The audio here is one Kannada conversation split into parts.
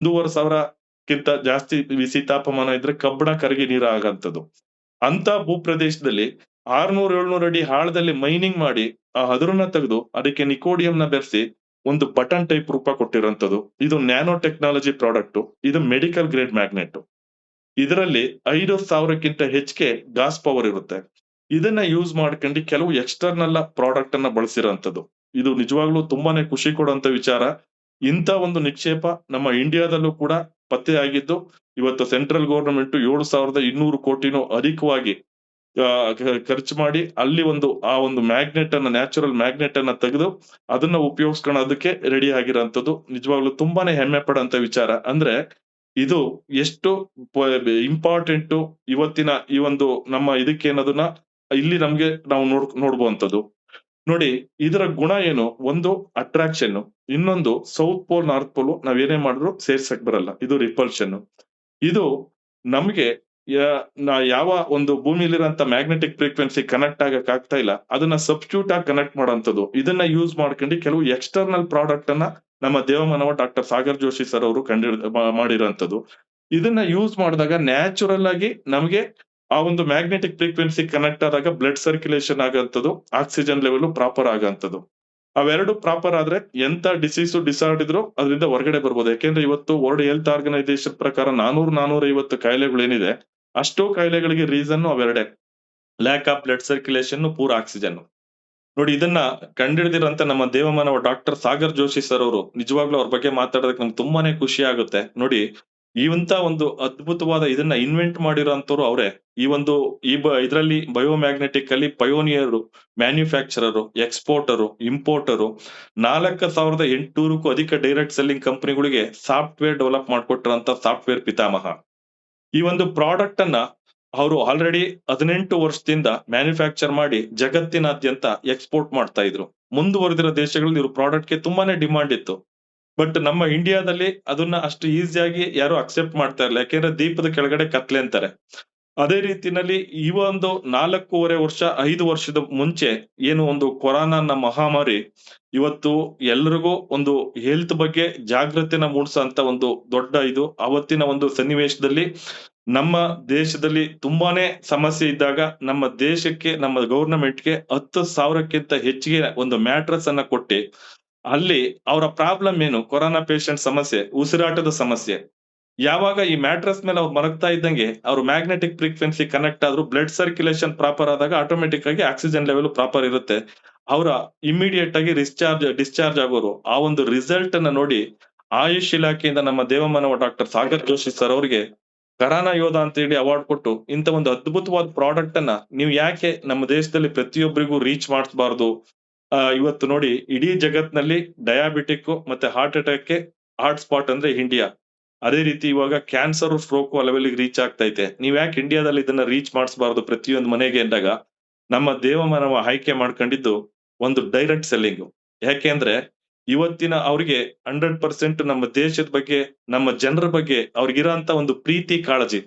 1,500ಕ್ಕಿಂತ ಜಾಸ್ತಿ ಬಿಸಿ ತಾಪಮಾನ ಇದ್ರೆ ಕಬ್ಬಣ ಕರಗಿ ನೀರು ಆಗಂತದ್ದು. ಅಂತ ಭೂಪ್ರದೇಶದಲ್ಲಿ 600-700 ಅಡಿ ಆಳದಲ್ಲಿ ಮೈನಿಂಗ್ ಮಾಡಿ ಆ ಹದರನ್ನ ತೆಗೆದು ಅದಕ್ಕೆ ನಿಕೋಡಿಯಂನ ಬೆರೆಸಿ ಒಂದು ಬಟನ್ ಟೈಪ್ ರೂಪ ಕೊಟ್ಟಿರುವಂತದ್ದು. ಇದು ನ್ಯಾನೋ ಟೆಕ್ನಾಲಜಿ ಪ್ರಾಡಕ್ಟ್. ಇದು ಮೆಡಿಕಲ್ ಗ್ರೇಡ್ ಮ್ಯಾಗ್ನೆಟ್. ಇದರಲ್ಲಿ 5,000ಕ್ಕಿಂತ ಹೆಚ್ಚಿಗೆ ಗಾಸ್ ಪವರ್ ಇರುತ್ತೆ. ಇದನ್ನ ಯೂಸ್ ಮಾಡ್ಕೊಂಡು ಕೆಲವು ಎಕ್ಸ್ಟರ್ನಲ್ ಪ್ರಾಡಕ್ಟ್ ಅನ್ನ ಬಳಸಿರೋಂಥದ್ದು. ಇದು ನಿಜವಾಗ್ಲೂ ತುಂಬಾನೇ ಖುಷಿ ಕೊಡುವಂತ ವಿಚಾರ. ಇಂಥ ಒಂದು ನಿಕ್ಷೇಪ ನಮ್ಮ ಇಂಡಿಯಾದಲ್ಲೂ ಕೂಡ ಪತ್ತೆಯಾಗಿದ್ದು, ಇವತ್ತು ಸೆಂಟ್ರಲ್ ಗವರ್ನಮೆಂಟ್ 7,200 ಕೋಟಿನೂ ಅಧಿಕವಾಗಿ ಖರ್ಚು ಮಾಡಿ ಅಲ್ಲಿ ಆ ಒಂದು ಮ್ಯಾಗ್ನೆಟ್ ಅನ್ನ ನ್ಯಾಚುರಲ್ ಮ್ಯಾಗ್ನೆಟ್ ಅನ್ನ ತೆಗೆದು ಅದನ್ನ ಉಪಯೋಗಿಸ್ಕೊಳ್ಳೋದಕ್ಕೆ ರೆಡಿ ಆಗಿರೋಂಥದ್ದು. ನಿಜವಾಗ್ಲೂ ತುಂಬಾನೇ ಹೆಮ್ಮೆ ಪಡುವಂತ ವಿಚಾರ. ಅಂದ್ರೆ ಇದು ಎಷ್ಟು ಇಂಪಾರ್ಟೆಂಟ್ ಇವತ್ತಿನ ಈ ಒಂದು ನಮ್ಮ ಇದಕ್ಕೇನದನ್ನ ಇಲ್ಲಿ ನಮ್ಗೆ ನಾವು ನೋಡ್ಬೋಂಥದ್ದು. ನೋಡಿ, ಇದರ ಗುಣ ಏನು? ಒಂದು ಅಟ್ರಾಕ್ಷನ್, ಇನ್ನೊಂದು ಸೌತ್ ಪೋಲ್ ನಾರ್ತ್ ಪೋಲ್ ನಾವೇನೇ ಮಾಡಿದ್ರು ಸೇರ್ಸಕ್ ಬರಲ್ಲ. ಇದು ರಿಪಲ್ಷನ್. ಇದು ನಮ್ಗೆ ಯಾವ ಒಂದು ಭೂಮಿಲಿರೋಂತ ಮ್ಯಾಗ್ನೆಟಿಕ್ ಫ್ರೀಕ್ವೆನ್ಸಿ ಕನೆಕ್ಟ್ ಆಗಕ್ ಆಗ್ತಾ ಇಲ್ಲ, ಅದನ್ನ ಸಬ್ಸ್ಟಿಟ್ಯೂಟ್ ಆಗಿ ಕನೆಕ್ಟ್ ಮಾಡೋಂಥದ್ದು. ಇದನ್ನ ಯೂಸ್ ಮಾಡ್ಕೊಂಡು ಕೆಲವು ಎಕ್ಸ್ಟರ್ನಲ್ ಪ್ರಾಡಕ್ಟ್ ಅನ್ನ ನಮ್ಮ ದೇವಮಾನವ ಡಾಕ್ಟರ್ ಸಾಗರ್ ಜೋಶಿ ಸರ್ ಅವರು ಮಾಡಿರೋಂಥದ್ದು. ಇದನ್ನ ಯೂಸ್ ಮಾಡಿದಾಗ ನ್ಯಾಚುರಲ್ ಆಗಿ ನಮ್ಗೆ ಆ ಒಂದು ಮ್ಯಾಗ್ನೆಟಿಕ್ ಫ್ರೀಕ್ವೆನ್ಸಿ ಕನೆಕ್ಟ್ ಆದಾಗ ಬ್ಲಡ್ ಸರ್ಕ್ಯುಲೇಷನ್ ಆಗಂತದ್ದು, ಆಕ್ಸಿಜನ್ ಲೆವೆಲ್ ಪ್ರಾಪರ್ ಆಗಂತದ್ದು. ಅವೆರಡು ಪ್ರಾಪರ್ ಆದ್ರೆ ಎಂತ ಡಿಸಾರ್ಡ್ ಇದ್ರು ಅದರಿಂದ ಹೊರಗಡೆ ಬರ್ಬೋದು. ಯಾಕೆಂದ್ರೆ ಇವತ್ತು ವರ್ಲ್ಡ್ ಹೆಲ್ತ್ ಆರ್ಗನೈಸೇಷನ್ ಪ್ರಕಾರ 400-450 ಕಾಯಿಲೆಗಳೇನಿದೆ, ಅಷ್ಟೋ ಕಾಯಿಲೆಗಳಿಗೆ ರೀಸನ್ ಅವೆರಡೆ. Lack of blood circulation, poor oxygen. ನೋಡಿ, ಇದನ್ನ ಕಂಡಿಡಿದಿರಂತ ನಮ್ಮ ದೇವಮಾನವ ಡಾಕ್ಟರ್ ಸಾಗರ್ ಜೋಶಿ ಸರ್ ಅವರು, ನಿಜವಾಗ್ಲೂ ಅವ್ರ ಬಗ್ಗೆ ಮಾತಾಡೋದಕ್ಕೆ ನಮ್ಗೆ ತುಂಬಾನೇ ಖುಷಿ ಆಗುತ್ತೆ. ನೋಡಿ, ಒಂದು ಅದ್ಭುತವಾದ ಇದನ್ನ ಇನ್ವೆಂಟ್ ಮಾಡಿರೋಂಥವ್ರು ಅವರೇ. ಇದ್ರಲ್ಲಿ ಬಯೋಮ್ಯಾಗ್ನೆಟಿಕ್ ಅಲ್ಲಿ ಪಯೋನಿಯರ್, ಮ್ಯಾನುಫ್ಯಾಕ್ಚರರ್, ಎಕ್ಸ್ಪೋರ್ಟರ್, ಇಂಪೋರ್ಟರ್, 4,800ಕ್ಕೂ ಅಧಿಕ ಡೈರೆಕ್ಟ್ ಸೆಲ್ಲಿಂಗ್ ಕಂಪನಿಗಳಿಗೆ ಸಾಫ್ಟ್ವೇರ್ ಡೆವಲಪ್ ಮಾಡ್ಕೊಟ್ಟಿರೋಂತ ಸಾಫ್ಟ್ವೇರ್ ಪಿತಾಮಹ. ಈ ಒಂದು ಪ್ರಾಡಕ್ಟ್ ಅನ್ನ ಅವರು ಆಲ್ರೆಡಿ 18 ವರ್ಷದಿಂದ ಮ್ಯಾನುಫ್ಯಾಕ್ಚರ್ ಮಾಡಿ ಜಗತ್ತಿನಾದ್ಯಂತ ಎಕ್ಸ್ಪೋರ್ಟ್ ಮಾಡ್ತಾ ಇದ್ರು. ಮುಂದುವರೆದಿರೋ ದೇಶಗಳಲ್ಲಿ ಇವ್ರ ಪ್ರಾಡಕ್ಟ್ ಗೆ ತುಂಬಾನೇ ಡಿಮಾಂಡ್ ಇತ್ತು. ಬಟ್ ನಮ್ಮ ಇಂಡಿಯಾದಲ್ಲಿ ಅದನ್ನ ಅಷ್ಟು ಈಸಿಯಾಗಿ ಯಾರು ಅಕ್ಸೆಪ್ಟ್ ಮಾಡ್ತಾ ಇಲ್ಲ. ಯಾಕೆಂದ್ರೆ ದೀಪದ ಕೆಳಗಡೆ ಕತ್ಲೆ ಅಂತಾರೆ. ಅದೇ ರೀತಿನಲ್ಲಿ ಈ ಒಂದು 4.5 ವರ್ಷ 5 ವರ್ಷದ ಮುಂಚೆ ಏನು ಒಂದು ಕೊರೋನಾ ಮಹಾಮಾರಿ ಇವತ್ತು ಎಲ್ರಿಗೂ ಒಂದು ಹೆಲ್ತ್ ಬಗ್ಗೆ ಜಾಗೃತಿನ ಮೂಡಿಸೋಂತ ಒಂದು ದೊಡ್ಡ ಅವತ್ತಿನ ಒಂದು ಸನ್ನಿವೇಶದಲ್ಲಿ ನಮ್ಮ ದೇಶದಲ್ಲಿ ತುಂಬಾನೇ ಸಮಸ್ಯೆ ಇದ್ದಾಗ ನಮ್ಮ ದೇಶಕ್ಕೆ, ನಮ್ಮ ಗವರ್ನಮೆಂಟ್‌ಗೆ 10,000ಕ್ಕಿಂತ ಹೆಚ್ಚಿಗೆ ಒಂದು ಮ್ಯಾಟ್ರಸ್ ಅನ್ನ ಕೊಟ್ಟಿ, ಅಲ್ಲಿ ಅವರ ಪ್ರಾಬ್ಲಮ್ ಏನು? ಕೊರೋನಾ ಪೇಷಂಟ್ ಸಮಸ್ಯೆ, ಉಸಿರಾಟದ ಸಮಸ್ಯೆ. ಯಾವಾಗ ಈ ಮ್ಯಾಟ್ರಸ್ ಮೇಲೆ ಅವ್ರು ಮಲಗ್ತಾ ಇದ್ದಂಗೆ ಅವ್ರ ಮ್ಯಾಗ್ನೆಟಿಕ್ ಫ್ರೀಕ್ವೆನ್ಸಿ ಕನೆಕ್ಟ್ ಆದ್ರು, ಬ್ಲಡ್ ಸರ್ಕ್ಯುಲೇಷನ್ ಪ್ರಾಪರ್ ಆದಾಗ ಆಟೋಮೆಟಿಕ್ ಆಗಿ ಆಕ್ಸಿಜನ್ ಲೆವೆಲ್ ಪ್ರಾಪರ್ ಇರುತ್ತೆ. ಅವರ ಇಮಿಡಿಯೇಟ್ ಆಗಿ ಡಿಸ್ಚಾರ್ಜ್ ಆಗೋರು. ಆ ಒಂದು ರಿಸಲ್ಟ್ ಅನ್ನ ನೋಡಿ ಆಯುಷ್ ಇಲಾಖೆಯಿಂದ ನಮ್ಮ ದೇವಮಾನವ ಡಾಕ್ಟರ್ ಸಾಗರ್ ಜೋಶಿ ಸರ್ ಅವರಿಗೆ ಕರಾನ ಯೋಧ ಅಂತ ಹೇಳಿ ಅವಾರ್ಡ್ ಕೊಟ್ಟು, ಇಂತ ಒಂದು ಅದ್ಭುತವಾದ ಪ್ರಾಡಕ್ಟ್ ಅನ್ನ ನೀವು ಯಾಕೆ ನಮ್ಮ ದೇಶದಲ್ಲಿ ಪ್ರತಿಯೊಬ್ಬರಿಗೂ ರೀಚ್ ಮಾಡಿಸಬಾರದು? ಇವತ್ತು ನೋಡಿ, ಇಡೀ ಜಗತ್ನಲ್ಲಿ ಡಯಾಬಿಟಿಕ್ ಮತ್ತೆ ಹಾರ್ಟ್ ಅಟ್ಯಾಕ್ ಹಾಟ್ ಸ್ಪಾಟ್ ಅಂದ್ರೆ ಇಂಡಿಯಾ. ಅದೇ ರೀತಿ ಇವಾಗ ಕ್ಯಾನ್ಸರ್, ಸ್ಟ್ರೋಕ್ ಲೆವೆಲ್‌ಗೆ ರೀಚ್ ಆಗ್ತೈತೆ. ನೀವ್ ಯಾಕೆ ಇಂಡಿಯಾದಲ್ಲಿ ಇದನ್ನ ರೀಚ್ ಮಾಡಿಸಬಾರದು ಪ್ರತಿಯೊಂದು ಮನೆಗೆ ಅಂದಾಗ, ನಮ್ಮ ದೇವಮಾನವ ಆಯ್ಕೆ ಮಾಡ್ಕೊಂಡಿದ್ದು ಒಂದು ಡೈರೆಕ್ಟ್ ಸೆಲ್ಲಿಂಗ್. ಯಾಕೆಂದ್ರೆ ಇವತ್ತಿನ ಅವ್ರಿಗೆ 100% ನಮ್ಮ ದೇಶದ ಬಗ್ಗೆ, ನಮ್ಮ ಜನರ ಬಗ್ಗೆ ಅವ್ರಿಗಿರೋಂತ ಒಂದು ಪ್ರೀತಿ, ಕಾಳಜಿ.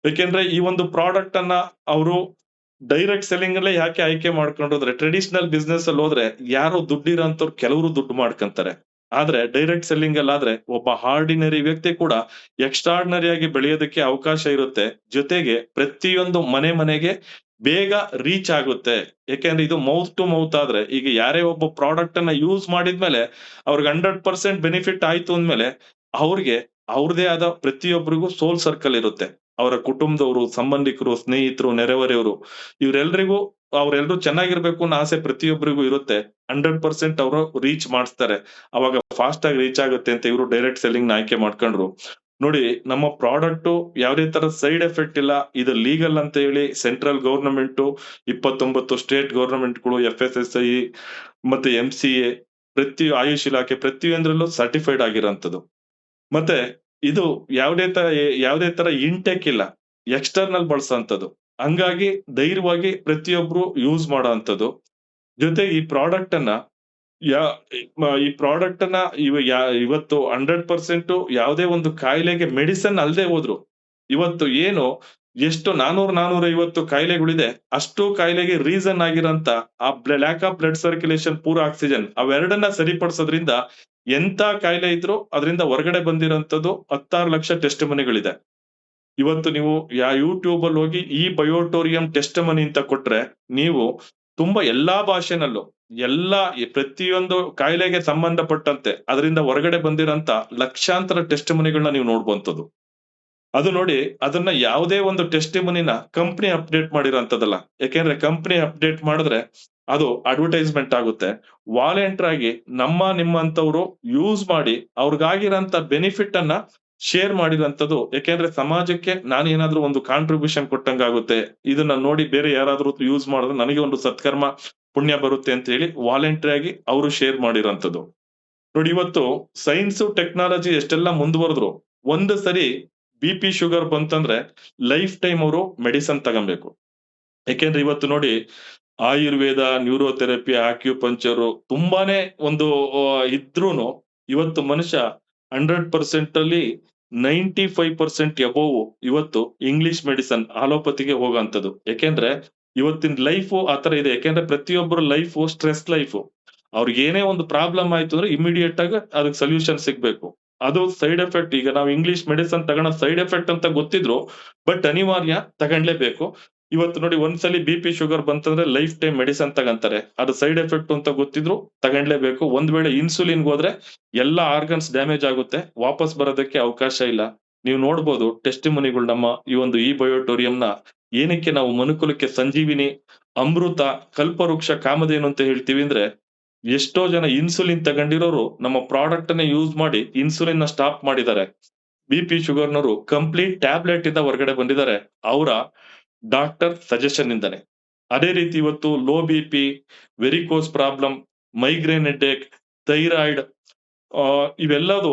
ಯಾಕೆಂದ್ರೆ ಈ ಒಂದು ಪ್ರಾಡಕ್ಟ್ ಅನ್ನ ಅವರು ಡೈರೆಕ್ಟ್ ಸೆಲ್ಲಿಂಗ್ ಅಲ್ಲೇ ಯಾಕೆ ಆಯ್ಕೆ ಮಾಡ್ಕೊಂಡ್ರು ಅಂದ್ರೆ, ಟ್ರೆಡಿಷನಲ್ ಬಿಸ್ನೆಸ್ ಅಲ್ಲಿ ಹೋದ್ರೆ ಯಾರೋ ದುಡ್ಡಿರೋಂಥವ್ರು ಕೆಲವರು ದುಡ್ಡು ಮಾಡ್ಕೊಂತಾರೆ. ಆದ್ರೆ ಡೈರೆಕ್ಟ್ ಸೆಲ್ಲಿಂಗ್ ಅಲ್ಲಿ ಆದ್ರೆ ಒಬ್ಬ ಆರ್ಡಿನರಿ ವ್ಯಕ್ತಿ ಕೂಡ ಎಕ್ಸ್ಟ್ರಾರ್ಡಿನರಿ ಆಗಿ ಬೆಳೆಯೋದಕ್ಕೆ ಅವಕಾಶ ಇರುತ್ತೆ. ಜೊತೆಗೆ ಪ್ರತಿಯೊಂದು ಮನೆಗೆ ಬೇಗ ರೀಚ್ ಆಗುತ್ತೆ. ಯಾಕೆಂದ್ರೆ ಇದು ಮೌತ್ ಟು ಮೌತ್ ಆದ್ರೆ, ಈಗ ಯಾರೇ ಒಬ್ಬ ಪ್ರಾಡಕ್ಟ್ ಅನ್ನ ಯೂಸ್ ಮಾಡಿದ್ಮೇಲೆ ಅವ್ರಿಗೆ 100% ಬೆನಿಫಿಟ್ ಆಯ್ತು ಅಂದ್ಮೇಲೆ ಅವ್ರಿಗೆ ಅವ್ರದೇ ಆದ ಪ್ರತಿಯೊಬ್ಬರಿಗೂ ಸೋಲ್ ಸರ್ಕಲ್ ಇರುತ್ತೆ. ಅವರ ಕುಟುಂಬದವರು, ಸಂಬಂಧಿಕರು, ಸ್ನೇಹಿತರು, ನೆರೆಹೊರೆಯವರು, ಇವರೆಲ್ಲರಿಗೂ ಅವ್ರೆಲ್ರೂ ಚೆನ್ನಾಗಿರ್ಬೇಕು ಅನ್ನೋ ಆಸೆ ಪ್ರತಿಯೊಬ್ಬರಿಗೂ ಇರುತ್ತೆ. 100% ಅವರು ರೀಚ್ ಮಾಡಿಸ್ತಾರೆ. ಅವಾಗ ಫಾಸ್ಟ್ ಆಗಿ ರೀಚ್ ಆಗುತ್ತೆ ಅಂತ ಇವರು ಡೈರೆಕ್ಟ್ ಸೆಲ್ಲಿಂಗ್ ನ ಆಯ್ಕೆ ಮಾಡ್ಕೊಂಡ್ರು. ನೋಡಿ, ನಮ್ಮ ಪ್ರಾಡಕ್ಟ್ ಯಾವುದೇ ತರ ಸೈಡ್ ಎಫೆಕ್ಟ್ ಇಲ್ಲ. ಇದು ಲೀಗಲ್ ಅಂತ ಹೇಳಿ ಸೆಂಟ್ರಲ್ ಗವರ್ನಮೆಂಟ್, 29 ಸ್ಟೇಟ್ ಗವರ್ನಮೆಂಟ್‌ಗಳು, FSSAI ಮತ್ತೆ MCA, ಆಯುಷ್ ಇಲಾಖೆ ಪ್ರತಿಯೊಂದರಲ್ಲೂ ಸರ್ಟಿಫೈಡ್ ಆಗಿರೋಂಥದ್ದು. ಮತ್ತೆ ಇದು ಯಾವುದೇ ತರ ಇಂಟೆಕ್ ಇಲ್ಲ, ಎಕ್ಸ್ಟರ್ನಲ್ ಬಳಸೋಂಥದ್ದು. ಹಂಗಾಗಿ ಧೈರ್ಯವಾಗಿ ಪ್ರತಿಯೊಬ್ರು ಯೂಸ್ ಮಾಡೋಂಥದ್ದು. ಜೊತೆ ಈ ಪ್ರಾಡಕ್ಟ್ ಅನ್ನ ಯಾ ಈ ಪ್ರಾಡಕ್ಟ್ ಅನ್ನ ಇವತ್ತು 100% ಯಾವುದೇ ಒಂದು ಕಾಯಿಲೆಗೆ ಮೆಡಿಸಿನ್ ಅಲ್ದೇ ಹೋದ್ರು, ಇವತ್ತು ಏನು ಎಷ್ಟು 400-450 ಕಾಯಿಲೆಗಳಿದೆ, ಅಷ್ಟು ಕಾಯಿಲೆಗೆ ರೀಸನ್ ಆಗಿರೋಂತ lack of blood circulation, poor oxygen, ಅವೆರಡನ್ನ ಸರಿಪಡಿಸೋದ್ರಿಂದ ಎಂತ ಕಾಯಿಲೆ ಇದ್ರು ಅದರಿಂದ ಹೊರಗಡೆ ಬಂದಿರೋಂಥದ್ದು 16 ಲಕ್ಷ ಟೆಸ್ಟ್ ಮನಿಗಳಿದೆ. ಇವತ್ತು ನೀವು ಯೂಟ್ಯೂಬ್ ಅಲ್ಲಿ ಹೋಗಿ ಈ ಬಯೋಟೋರಿಯಂ ಟೆಸ್ಟ್ ಮನಿ ಅಂತ ಕೊಟ್ರೆ ನೀವು ತುಂಬಾ ಎಲ್ಲಾ ಭಾಷೆನಲ್ಲೂ ಪ್ರತಿಯೊಂದು ಕಾಯಿಲೆಗೆ ಸಂಬಂಧಪಟ್ಟಂತೆ ಅದರಿಂದ ಹೊರಗಡೆ ಬಂದಿರೋಂತ ಲಕ್ಷಾಂತರ ಟೆಸ್ಟ್ ಮನಿಗಳನ್ನ ನೀವು ನೋಡುವಂತದ್ದು. ಅದು ನೋಡಿ ಅದನ್ನ ಯಾವುದೇ ಒಂದು ಟೆಸ್ಟಿಮನಿನ ಕಂಪನಿ ಅಪ್ಡೇಟ್ ಮಾಡಿರೋಂಥದ್ದಲ್ಲ. ಯಾಕೆಂದ್ರೆ ಕಂಪನಿ ಅಪ್ಡೇಟ್ ಮಾಡಿದ್ರೆ ಅದು ಅಡ್ವರ್ಟೈಸ್ಮೆಂಟ್ ಆಗುತ್ತೆ. ವಾಲಂಟಿಯರ್ ಆಗಿ ನಿಮ್ಮಂತವ್ರು ಯೂಸ್ ಮಾಡಿ ಅವ್ರಿಗಾಗಿರೋಂತ ಬೆನಿಫಿಟ್ ಅನ್ನ ಶೇರ್ ಮಾಡಿರೋಂಥದ್ದು. ಯಾಕೆಂದ್ರೆ ಸಮಾಜಕ್ಕೆ ನಾನು ಏನಾದ್ರೂ ಒಂದು ಕಾಂಟ್ರಿಬ್ಯೂಷನ್ ಕೊಟ್ಟಂಗಾಗುತ್ತೆ. ಇದನ್ನ ನೋಡಿ ಬೇರೆ ಯಾರಾದ್ರೂ ಯೂಸ್ ಮಾಡಿದ್ರೆ ನನಗೆ ಒಂದು ಸತ್ಕರ್ಮ ಪುಣ್ಯ ಬರುತ್ತೆ ಅಂತ ಹೇಳಿ ವಾಲಂಟಿಯರ್ ಆಗಿ ಅವರು ಶೇರ್ ಮಾಡಿರೋಂಥದ್ದು. ನೋಡಿ ಇವತ್ತು ಸೈನ್ಸ್ ಟೆಕ್ನಾಲಜಿ ಎಷ್ಟೆಲ್ಲ ಮುಂದುವರೆದ್ರು ಒಂದು ಸರಿ ಬಿ-ಪಿ ಶುಗರ್ ಬಂತಂದ್ರೆ ಲೈಫ್ ಟೈಮ್ ಅವರು ಮೆಡಿಸನ್ ತಗೊಬೇಕು. ಯಾಕೆಂದ್ರೆ ಇವತ್ತು ನೋಡಿ ಆಯುರ್ವೇದ, ನ್ಯೂರೋಥೆರಪಿ, ಆಕ್ಯುಪಂಕ್ಚರ್ ತುಂಬಾನೇ ಒಂದು ಇದ್ರೂನು ಇವತ್ತು ಮನುಷ್ಯ 100% ಅಲ್ಲಿ 95% ಅಬೋವ್ ಇವತ್ತು ಇಂಗ್ಲಿಷ್ ಮೆಡಿಸನ್ ಅಲೋಪತಿಗೆ ಹೋಗುವಂತದ್ದು. ಯಾಕೆಂದ್ರೆ ಇವತ್ತಿನ ಲೈಫ್ ಆತರ ಇದೆ. ಯಾಕೆಂದ್ರೆ ಪ್ರತಿಯೊಬ್ಬರ ಲೈಫ್ ಸ್ಟ್ರೆಸ್ ಲೈಫ್. ಅವ್ರಿಗೆ ಏನೇ ಒಂದು ಪ್ರಾಬ್ಲಮ್ ಆಯ್ತು ಅಂದ್ರೆ ಇಮಿಡಿಯೇಟ್ ಆಗಿ ಅದಕ್ಕೆ ಸೊಲ್ಯೂಷನ್ ಸಿಗ್ಬೇಕು. ಅದು ಸೈಡ್ ಎಫೆಕ್ಟ್. ಈಗ ನಾವು ಇಂಗ್ಲಿಷ್ ಮೆಡಿಸನ್ ತಗೊಳ್ಳೋ ಸೈಡ್ ಎಫೆಕ್ಟ್ ಅಂತ ಗೊತ್ತಿದ್ರು ಬಟ್ ಅನಿವಾರ್ಯ ತಗೊಂಡ್ಲೇಬೇಕು. ಇವತ್ತು ನೋಡಿ ಒಂದ್ಸಲಿ ಬಿ-ಪಿ ಶುಗರ್ ಬಂತಂದ್ರೆ ಲೈಫ್ ಟೈಮ್ ಮೆಡಿಸನ್ ತಗಂತಾರೆ. ಅದು ಸೈಡ್ ಎಫೆಕ್ಟ್ ಅಂತ ಗೊತ್ತಿದ್ರು ತಗೊಂಡ್ಲೇಬೇಕು. ಒಂದ್ ವೇಳೆ ಇನ್ಸುಲಿನ್ ಹೋದ್ರೆ ಎಲ್ಲಾ ಆರ್ಗನ್ಸ್ ಡ್ಯಾಮೇಜ್ ಆಗುತ್ತೆ. ವಾಪಸ್ ಬರೋದಕ್ಕೆ ಅವಕಾಶ ಇಲ್ಲ. ನೀವು ನೋಡ್ಬೋದು ಟೆಸ್ಟಿಮನಿಗಳು ನಮ್ಮ ಈ ಬಯೋಟೋರಿಯಂನ ಏನಕ್ಕೆ ನಾವು ಮನುಕುಲಕ್ಕೆ ಸಂಜೀವಿನಿ, ಅಮೃತ, ಕಲ್ಪವೃಕ್ಷ, ಕಾಮಧೇನು ಅಂತ ಹೇಳ್ತೀವಿ ಅಂದ್ರೆ ಎಷ್ಟೋ ಜನ ಇನ್ಸುಲಿನ್ ತಗೊಂಡಿರೋರು ನಮ್ಮ ಪ್ರಾಡಕ್ಟ್ ಅನ್ನ ಯೂಸ್ ಮಾಡಿ ಇನ್ಸುಲಿನ್ ನ ಸ್ಟಾಪ್ ಮಾಡಿದ್ದಾರೆ. ಬಿ-ಪಿ ಶುಗರ್ನವರು ಕಂಪ್ಲೀಟ್ ಟ್ಯಾಬ್ಲೆಟ್ ಇಂದ ಹೊರಗಡೆ ಬಂದಿದ್ದಾರೆ. ಅವರ ಡಾಕ್ಟರ್ ಸಜೆಷನ್ ಇಂದಾನೆ. ಅದೇ ರೀತಿ ಇವತ್ತು low BP, varicose problem, migraine headache, thyroid ಇವೆಲ್ಲದು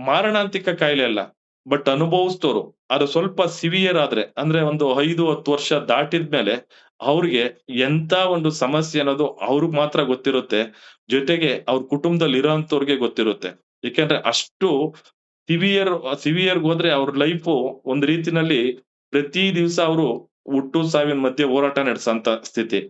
ಮಾರಣಾಂತಿಕ ಕಾಯಿಲೆ ಅಲ್ಲ. ಬಟ್ ಅನುಭವಿಸಿದವರು ಅದು ಸ್ವಲ್ಪ ಸಿವಿಯರ್ ಆದ್ರೆ ಅಂದ್ರೆ ಒಂದು 5-10 ವರ್ಷ ದಾಟಿದ್ಮೇಲೆ ಅವ್ರಿಗೆ ಎಂತ ಒಂದು ಸಮಸ್ಯೆ ಅನ್ನೋದು ಅವ್ರಿಗೆ ಮಾತ್ರ ಗೊತ್ತಿರುತ್ತೆ. ಜೊತೆಗೆ ಅವ್ರ ಕುಟುಂಬದಲ್ಲಿ ಇರೋಂತವ್ರಿಗೆ ಗೊತ್ತಿರುತ್ತೆ. ಯಾಕೆಂದ್ರೆ ಅಷ್ಟು ಸಿವಿಯರ್ ಹೋದ್ರೆ ಅವ್ರ ಲೈಫ್ ಒಂದ್ ರೀತಿನಲ್ಲಿ ಪ್ರತಿ ದಿವಸ ಅವರು ಹುಟ್ಟು ಸಾವಿನ ಮಧ್ಯೆ ಹೋರಾಟ ನಡೆಸಂತ ಸ್ಥಿತಿ.